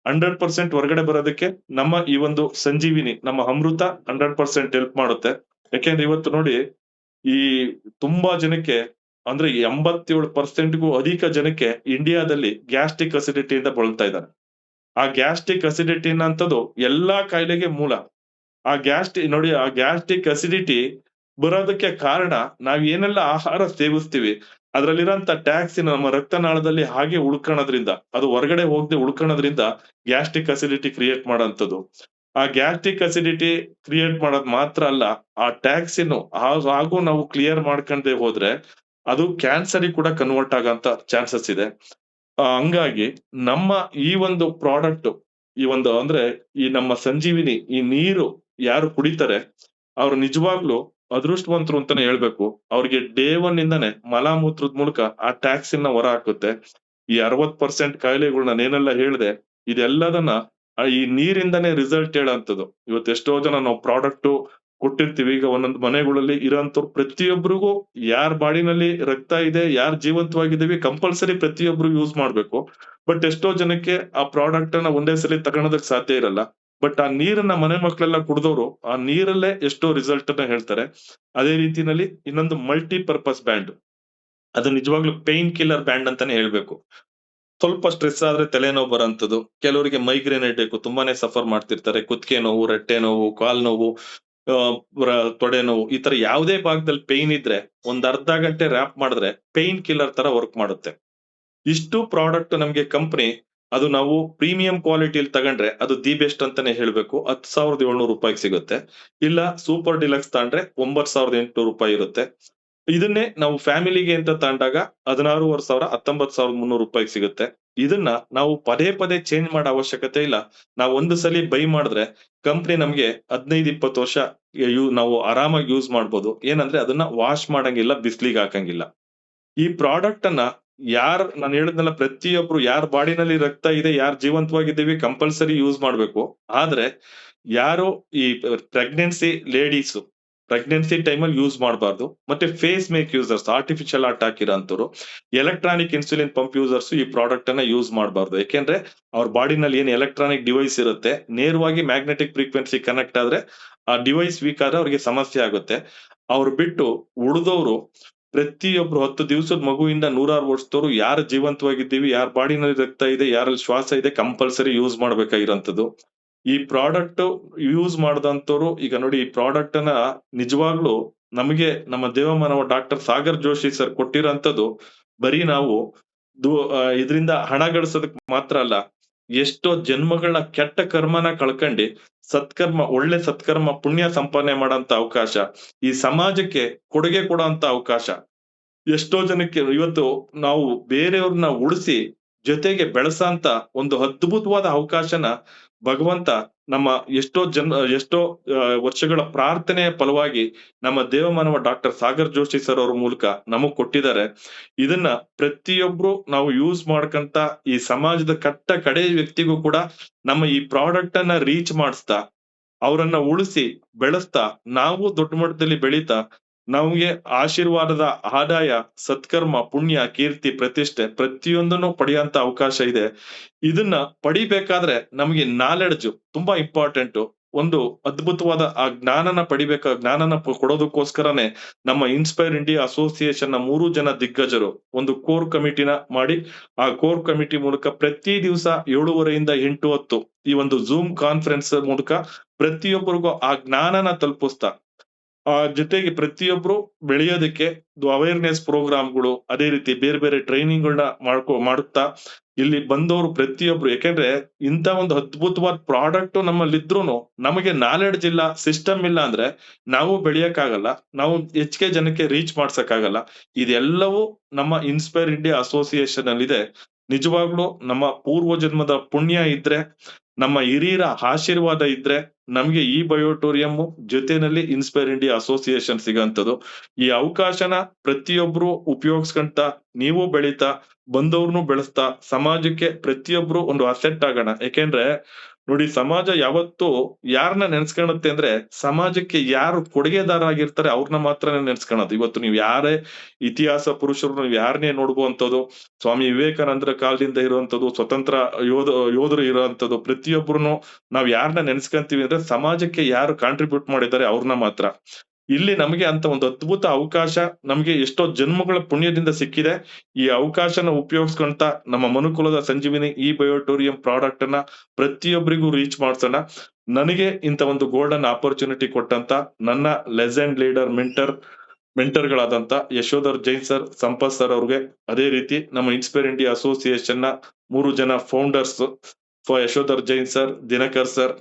100% ಹೊರಗಡೆ ಬರೋದಕ್ಕೆ ನಮ್ಮ ಈ ಒಂದು ಸಂಜೀವಿನಿ, ನಮ್ಮ ಅಮೃತ 100% ಹೆಲ್ಪ್ ಮಾಡುತ್ತೆ. ಯಾಕೆಂದ್ರೆ ಇವತ್ತು ನೋಡಿ, ಈ ತುಂಬಾ ಜನಕ್ಕೆ ಅಂದ್ರೆ 87%ಗೂ ಅಧಿಕ ಜನಕ್ಕೆ ಇಂಡಿಯಾದಲ್ಲಿ ಗ್ಯಾಸ್ಟ್ರಿಕ್ ಅಸಿಡಿಟಿಯಿಂದ ಬಳಲ್ತಾ ಇದ್ದಾರೆ. ಆ ಗ್ಯಾಸ್ಟ್ರಿಕ್ ಅಸಿಡಿಟಿ ಅನ್ನೋಂಥದ್ದು ಎಲ್ಲಾ ಕಾಯಿಲೆಗೆ ಮೂಲ. ಆ ಗ್ಯಾಸ್ಟ್ರಿಕ್ ಅಸಿಡಿಟಿ ಬರೋದಕ್ಕೆ ಕಾರಣ ನಾವ್ ಏನೆಲ್ಲ ಆಹಾರ ಸೇವಿಸ್ತೀವಿ, ಅದ್ರಲ್ಲಿರೋಂತ ಟ್ಯಾಕ್ಸಿನ್ ನಮ್ಮ ರಕ್ತನಾಳದಲ್ಲಿ ಹಾಗೆ ಉಳ್ಕಣದ್ರಿಂದ, ಅದು ಹೊರಗಡೆ ಹೋಗದೆ ಉಳ್ಕಣದ್ರಿಂದ ಗ್ಯಾಸ್ಟ್ರಿಕ್ ಅಸಿಡಿಟಿ ಕ್ರಿಯೇಟ್ ಮಾಡೋಂಥದ್ದು. ಆ ಗ್ಯಾಸ್ಟ್ರಿಕ್ ಅಸಿಡಿಟಿ ಕ್ರಿಯೇಟ್ ಮಾಡೋದ್ ಮಾತ್ರ ಅಲ್ಲ, ಆ ಟ್ಯಾಕ್ಸಿನ್ ಹಾಗೂ ನಾವು ಕ್ಲಿಯರ್ ಮಾಡ್ಕೊಂಡೇ ಹೋದ್ರೆ ಅದು ಕ್ಯಾನ್ಸರ್‌ಗೆ ಕೂಡ ಕನ್ವರ್ಟ್ ಆಗೋಂತ ಚಾನ್ಸಸ್ ಇದೆ. ಹಂಗಾಗಿ ನಮ್ಮ ಈ ಒಂದು ಪ್ರಾಡಕ್ಟ್, ಈ ಒಂದು ಅಂದ್ರೆ ಈ ನಮ್ಮ ಸಂಜೀವಿನಿ, ಈ ನೀರು ಯಾರು ಕುಡಿತಾರೆ ಅವ್ರು ನಿಜವಾಗ್ಲೂ ಅದೃಷ್ಟವಂತರು ಅಂತಾನೆ ಹೇಳ್ಬೇಕು. ಅವ್ರಿಗೆ ಡೇ 1 ಇಂದಾನೆ ಮಲ-ಮೂತ್ರದ ಮೂಲಕ ಆ ಟಾಕ್ಸಿನ್‌ನ ಹೊರ ಹಾಕುತ್ತೆ. ಈ 60% ಕಾಯಿಲೆಗಳು ನಾನೇನೆಲ್ಲ ಹೇಳ್ದೆ ಇದೆಲ್ಲದನ್ನ ಈ ನೀರಿಂದಾನೇ ರಿಸಲ್ಟ್ ಹೇಳೋಂಥದ್ದು. ಇವತ್ತು ಎಷ್ಟೋ ಜನ ನಾವು ಪ್ರಾಡಕ್ಟ್ ಕೊಟ್ಟಿರ್ತೀವಿ. ಈಗ ಒಂದೊಂದು ಮನೆಗಳಲ್ಲಿ ಇರೋಂಥವ್ರು ಪ್ರತಿಯೊಬ್ಬರಿಗೂ ಯಾರ್ ಬಾಡಿನಲ್ಲಿ ರಕ್ತ ಇದೆ, ಯಾರ್ ಜೀವಂತವಾಗಿದ್ದೀವಿ ಕಂಪಲ್ಸರಿ ಪ್ರತಿಯೊಬ್ರು ಯೂಸ್ ಮಾಡ್ಬೇಕು. ಬಟ್ ಎಷ್ಟೋ ಜನಕ್ಕೆ ಆ ಪ್ರಾಡಕ್ಟ್ ಅನ್ನ ಒಂದೇ ಸಲಿ ತಗೊಳೋದಕ್ ಸಾಧ್ಯ ಇರಲ್ಲ. ಬಟ್ ಆ ನೀರನ್ನ ಮನೆ ಮಕ್ಕಳೆಲ್ಲ ಕುಡ್ದವ್ರು ಆ ನೀರಲ್ಲೇ ಎಷ್ಟೋ ರಿಸಲ್ಟ್ ಅನ್ನ ಹೇಳ್ತಾರೆ. ಅದೇ ರೀತಿನಲ್ಲಿ ಇನ್ನೊಂದು ಮಲ್ಟಿ ಪರ್ಪಸ್ ಬ್ಯಾಂಡ್. ಅದು ನಿಜವಾಗ್ಲೂ ಪೈನ್ ಕಿಲ್ಲರ್ ಬ್ಯಾಂಡ್ ಅಂತಾನೆ ಹೇಳ್ಬೇಕು. ಸ್ವಲ್ಪ ಸ್ಟ್ರೆಸ್ ಆದ್ರೆ ತಲೆನೋವು ಬರೋಂಥದ್ದು. ಕೆಲವರಿಗೆ ಮೈಗ್ರೇನ್ ಹೆಡ್‌ಏಕ್ ತುಂಬಾನೇ ಸಫರ್ ಮಾಡ್ತಿರ್ತಾರೆ. ಕುತ್ತಿಗೆ ನೋವು, ರಟ್ಟೆ ನೋವು, ಕಾಲ್ ನೋವು, ಆ ತೊಡೆ ನೋವು ಈ ತರ ಯಾವುದೇ ಭಾಗದಲ್ಲಿ ಪೈನ್ ಇದ್ರೆ ಒಂದ್ ಅರ್ಧ ಗಂಟೆ ರ್ಯಾಪ್ ಮಾಡಿದ್ರೆ ಪೈನ್ ಕಿಲ್ಲರ್ ತರ ವರ್ಕ್ ಮಾಡುತ್ತೆ. ಇಷ್ಟು ಪ್ರಾಡಕ್ಟ್ ನಮ್ಗೆ ಕಂಪನಿ ಅದು ನಾವು ಪ್ರೀಮಿಯಂ ಕ್ವಾಲಿಟಿಯಲ್ಲಿ ತಗೊಂಡ್ರೆ ಅದು ದಿ ಬೆಸ್ಟ್ ಅಂತಾನೆ ಹೇಳ್ಬೇಕು. ₹10,700 ಸಿಗುತ್ತೆ. ಇಲ್ಲ ಸೂಪರ್ ಡಿಲಕ್ಸ್ ತಗೊಂಡ್ರೆ ₹9,800 ಇರುತ್ತೆ. ಇದನ್ನೇ ನಾವು ಫ್ಯಾಮಿಲಿಗೆ ಅಂತ ತಗೊಂಡಾಗ 16,500 ₹19,300 ಸಿಗುತ್ತೆ. ಇದನ್ನ ನಾವು ಪದೇ ಪದೇ ಚೇಂಜ್ ಮಾಡೋ ಅವಶ್ಯಕತೆ ಇಲ್ಲ. ನಾವು ಒಂದು ಸಲಿ ಬೈ ಮಾಡಿದ್ರೆ ಕಂಪನಿ ನಮ್ಗೆ 15, 20 ವರ್ಷ ನಾವು ಆರಾಮಾಗಿ ಯೂಸ್ ಮಾಡ್ಬೋದು. ಏನಂದ್ರೆ ಅದನ್ನ ವಾಶ್ ಮಾಡಂಗಿಲ್ಲ, ಬಿಸ್ಲಿಗೆ ಹಾಕಂಗಿಲ್ಲ. ಈ ಪ್ರಾಡಕ್ಟ್ ಅನ್ನ ನಾನ್ ಹೇಳಿದ್ನಲ್ಲ ಪ್ರತಿಯೊಬ್ರು ಯಾರ್ ಬಾಡಿನಲ್ಲಿ ರಕ್ತ ಇದೆ, ಯಾರ್ ಜೀವಂತವಾಗಿದ್ದೀವಿ ಕಂಪಲ್ಸರಿ ಯೂಸ್ ಮಾಡ್ಬೇಕು. ಆದ್ರೆ ಯಾರು ಈ ಪ್ರೆಗ್ನೆನ್ಸಿ ಲೇಡೀಸ್ ಪ್ರೆಗ್ನೆನ್ಸಿ ಟೈಮಲ್ಲಿ ಯೂಸ್ ಮಾಡಬಾರ್ದು. ಮತ್ತೆ pacemaker users artificial heart ಹಾಕಿರೋಂಥವ್ರು, ಎಲೆಕ್ಟ್ರಾನಿಕ್ ಇನ್ಸುಲಿನ್ ಪಂಪ್ ಯೂಸರ್ಸ್ ಈ ಪ್ರಾಡಕ್ಟ್ ಅನ್ನ ಯೂಸ್ ಮಾಡಬಾರ್ದು. ಯಾಕೆಂದ್ರೆ ಅವ್ರ ಬಾಡಿನಲ್ಲಿ ಏನ್ ಎಲೆಕ್ಟ್ರಾನಿಕ್ ಡಿವೈಸ್ ಇರುತ್ತೆ ನೇರವಾಗಿ ಮ್ಯಾಗ್ನೆಟಿಕ್ ಫ್ರೀಕ್ವೆನ್ಸಿ ಕನೆಕ್ಟ್ ಆದ್ರೆ ಆ ಡಿವೈಸ್ ವೀಕ್ ಆದ್ರೆ ಅವ್ರಿಗೆ ಸಮಸ್ಯೆ ಆಗುತ್ತೆ. ಅವ್ರು ಬಿಟ್ಟು ಉಳಿದವರು ಪ್ರತಿಯೊಬ್ರು 10 ದಿವಸದ ಮಗುವಿಂದ 106 ವರ್ಷದವರು ಯಾರು ಜೀವಂತವಾಗಿದ್ದೀವಿ, ಯಾರ್ ಬಾಡಿನಲ್ಲಿ ರಕ್ತ ಇದೆ, ಯಾರಲ್ಲಿ ಶ್ವಾಸ ಇದೆ ಕಂಪಲ್ಸರಿ ಯೂಸ್ ಮಾಡ್ಬೇಕಾಗಿರೋಂಥದ್ದು. ಈ ಪ್ರಾಡಕ್ಟ್ ಯೂಸ್ ಮಾಡದಂತವ್ರು ಈಗ ನೋಡಿ ಈ ಪ್ರಾಡಕ್ಟ್ ಅನ್ನ ನಿಜವಾಗ್ಲೂ ನಮಗೆ ನಮ್ಮ ದೇವಮಾನವ ಡಾಕ್ಟರ್ ಸಾಗರ್ ಜೋಶಿ ಸರ್ ಕೊಟ್ಟಿರೋಂಥದ್ದು ಬರೀ ನಾವು ಇದರಿಂದ ಹಣ ಗಳಿಸೋದಕ್ ಮಾತ್ರ ಅಲ್ಲ, ಎಷ್ಟೋ ಜನ್ಮಗಳ ಕೆಟ್ಟ ಕರ್ಮನ ಕಳ್ಕಂಡಿ ಒಳ್ಳೆ ಸತ್ಕರ್ಮ ಪುಣ್ಯ ಸಂಪಾದನೆ ಮಾಡೋಂತ ಅವಕಾಶ, ಈ ಸಮಾಜಕ್ಕೆ ಕೊಡುಗೆ ಕೊಡೋಂತ ಅವಕಾಶ. ಎಷ್ಟೋ ಜನಕ್ಕೆ ಇವತ್ತು ನಾವು ಬೇರೆಯವ್ರನ್ನ ಉಳಿಸಿ ಜೊತೆಗೆ ಬೆಳೆಸಂತ ಒಂದು ಅದ್ಭುತವಾದ ಅವಕಾಶನ ಭಗವಂತ ನಮ್ಮ ಎಷ್ಟೋ ವರ್ಷಗಳ ಪ್ರಾರ್ಥನೆಯ ಫಲವಾಗಿ ನಮ್ಮ ದೇವಮಾನವ ಡಾಕ್ಟರ್ ಸಾಗರ್ ಜೋಶಿ ಸರ್ ಅವ್ರ ಮೂಲಕ ನಮಗ್ ಕೊಟ್ಟಿದ್ದಾರೆ. ಇದನ್ನ ಪ್ರತಿಯೊಬ್ರು ನಾವು ಯೂಸ್ ಮಾಡ್ಕಂತ ಈ ಸಮಾಜದ ಕಡೆ ವ್ಯಕ್ತಿಗೂ ಕೂಡ ನಮ್ಮ ಈ ಪ್ರಾಡಕ್ಟ್ ಅನ್ನ ರೀಚ್ ಮಾಡಿಸ್ತಾ ಅವರನ್ನ ಉಳಿಸಿ ಬೆಳೆಸ್ತಾ ನಾವು ದೊಡ್ಡ ಮಟ್ಟದಲ್ಲಿ ಬೆಳೀತಾ ನಮ್ಗೆ ಆಶೀರ್ವಾದದ ಆದಾಯ, ಸತ್ಕರ್ಮ, ಪುಣ್ಯ, ಕೀರ್ತಿ, ಪ್ರತಿಷ್ಠೆ ಪ್ರತಿಯೊಂದನ್ನು ಪಡೆಯುವಂತ ಅವಕಾಶ ಇದೆ. ಇದನ್ನ ಪಡಿಬೇಕಾದ್ರೆ ನಮ್ಗೆ ನಾಲೆಡ್ಜ್ ತುಂಬಾ ಇಂಪಾರ್ಟೆಂಟ್. ಒಂದು ಅದ್ಭುತವಾದ ಆ ಜ್ಞಾನನ ಕೊಡೋದಕ್ಕೋಸ್ಕರನೇ ನಮ್ಮ ಇನ್ಸ್ಪೈರ್ ಇಂಡಿಯಾ ಅಸೋಸಿಯೇಷನ್ ನ 3 ಜನ ದಿಗ್ಗಜರು ಒಂದು ಕೋರ್ ಕಮಿಟಿನ ಮಾಡಿ ಆ ಕೋರ್ ಕಮಿಟಿ ಮೂಲಕ ಪ್ರತಿ ದಿವಸ 7:30 ಇಂದ 8:10 ಈ ಒಂದು ಝೂಮ್ ಕಾನ್ಫರೆನ್ಸ್ ಮೂಲಕ ಪ್ರತಿಯೊಬ್ಬರಿಗೂ ಆ ಜ್ಞಾನನ ತಲುಪಿಸ್ತಾ ಜೊತೆಗೆ ಪ್ರತಿಯೊಬ್ರು ಬೆಳೆಯೋದಕ್ಕೆ ಅವೇರ್ನೆಸ್ ಪ್ರೋಗ್ರಾಮ್ಗಳು ಅದೇ ರೀತಿ ಬೇರೆ ಬೇರೆ ಟ್ರೈನಿಂಗ್ ಗಳನ್ನ ಮಾಡುತ್ತಾ ಇಲ್ಲಿ ಬಂದವರು ಪ್ರತಿಯೊಬ್ರು ಯಾಕೆಂದ್ರೆ ಇಂತ ಒಂದು ಅದ್ಭುತವಾದ ಪ್ರಾಡಕ್ಟ್ ನಮ್ಮಲ್ಲಿದ್ರೂನು ನಮಗೆ ನಾಲೆಡ್ಜ್ ಇಲ್ಲ, ಸಿಸ್ಟಮ್ ಇಲ್ಲ ಅಂದ್ರೆ ನಾವು ಬೆಳೆಯಕ್ಕಾಗಲ್ಲ, ನಾವು ಹೆಚ್ಚಿಗೆ ಜನಕ್ಕೆ ರೀಚ್ ಮಾಡ್ಸಕ್ಕಾಗಲ್ಲ. ಇದೆಲ್ಲವೂ ನಮ್ಮ ಇನ್ಸ್ಪೈರ್ ಇಂಡಿಯಾ ಅಸೋಸಿಯೇಷನ್ ಅಲ್ಲಿ ಇದೆ. ನಿಜವಾಗ್ಲೂ ನಮ್ಮ ಪೂರ್ವ ಜನ್ಮದ ಪುಣ್ಯ ಇದ್ರೆ, ನಮ್ಮ ಹಿರಿಯರ ಆಶೀರ್ವಾದ ಇದ್ರೆ ನಮ್ಗೆ ಈ ಬಯೋಟೋರಿಯಂ ಜೊತೆನಲ್ಲಿ ಇನ್ಸ್ಪೈರ್ ಇಂಡಿಯಾ ಅಸೋಸಿಯೇಷನ್ ಸಿಗೋಂಥದ್ದು. ಈ ಅವಕಾಶನ ಪ್ರತಿಯೊಬ್ರು ಉಪಯೋಗಿಸ್ಕೊಂತ ನೀವು ಬೆಳೀತಾ ಬಂದವ್ರನ್ನು ಬೆಳೆಸ್ತಾ ಸಮಾಜಕ್ಕೆ ಪ್ರತಿಯೊಬ್ರು ಒಂದು ಅಸೆಟ್ ಆಗೋಣ. ಯಾಕೆಂದ್ರೆ ನೋಡಿ ಸಮಾಜ ಯಾವತ್ತೂ ಯಾರನ್ನ ನೆನ್ಸ್ಕೊಳುತ್ತೆ ಅಂದ್ರೆ ಸಮಾಜಕ್ಕೆ ಯಾರು ಕೊಡುಗೆದಾರ ಆಗಿರ್ತಾರೆ ಅವ್ರನ್ನ ಮಾತ್ರನೇ ನೆನ್ಸ್ಕೊಳೋದು. ಇವತ್ತು ನೀವು ಯಾರೇ ಇತಿಹಾಸ ಪುರುಷರು ನೀವು ಯಾರನ್ನೇ ನೋಡ್ಬೋಂಥದ್ದು, ಸ್ವಾಮಿ ವಿವೇಕಾನಂದರ ಕಾಲದಿಂದ ಇರುವಂತದ್ದು, ಸ್ವತಂತ್ರ ಯೋಧರು ಇರುವಂತದ್ದು ಪ್ರತಿಯೊಬ್ಬರನ್ನು ನಾವ್ ಯಾರನ್ನ ನೆನ್ಸ್ಕೊಂತೀವಿ ಅಂದ್ರೆ ಸಮಾಜಕ್ಕೆ ಯಾರು ಕಾಂಟ್ರಿಬ್ಯೂಟ್ ಮಾಡಿದ್ದಾರೆ ಅವ್ರನ್ನ ಮಾತ್ರ. ಇಲ್ಲಿ ನಮಗೆ ಅಂತ ಒಂದು ಅದ್ಭುತ ಅವಕಾಶ ನಮ್ಗೆ ಎಷ್ಟೋ ಜನ್ಮಗಳ ಪುಣ್ಯದಿಂದ ಸಿಕ್ಕಿದೆ. ಈ ಅವಕಾಶನ ಉಪಯೋಗಿಸ್ಕೊಂತ ನಮ್ಮ ಮನುಕುಲದ ಸಂಜೀವಿನಿ ಈ ಬಯೋಟೋರಿಯಂ ಪ್ರಾಡಕ್ಟ್ ಅನ್ನ ಪ್ರತಿಯೊಬ್ಬರಿಗೂ ರೀಚ್ ಮಾಡ್ಸೋಣ. ನನಗೆ ಇಂತ ಒಂದು ಗೋಲ್ಡನ್ ಆಪರ್ಚುನಿಟಿ ಕೊಟ್ಟಂತ ನನ್ನ ಲೆಜೆಂಡ್ ಲೀಡರ್ ಮೆಂಟರ್ ಗಳಾದಂತ ಯಶೋಧರ್ ಜೈನ್ ಸರ್, ಸಂಪತ್ ಸರ್ ಅವ್ರಿಗೆ, ಅದೇ ರೀತಿ ನಮ್ಮ ಇನ್ಸ್ಪೈರ್ ಇಂಡಿಯಾ ಅಸೋಸಿಯೇಷನ್ ನ 3 ಜನ founders Yashodhar Jain sir, Dinakar sir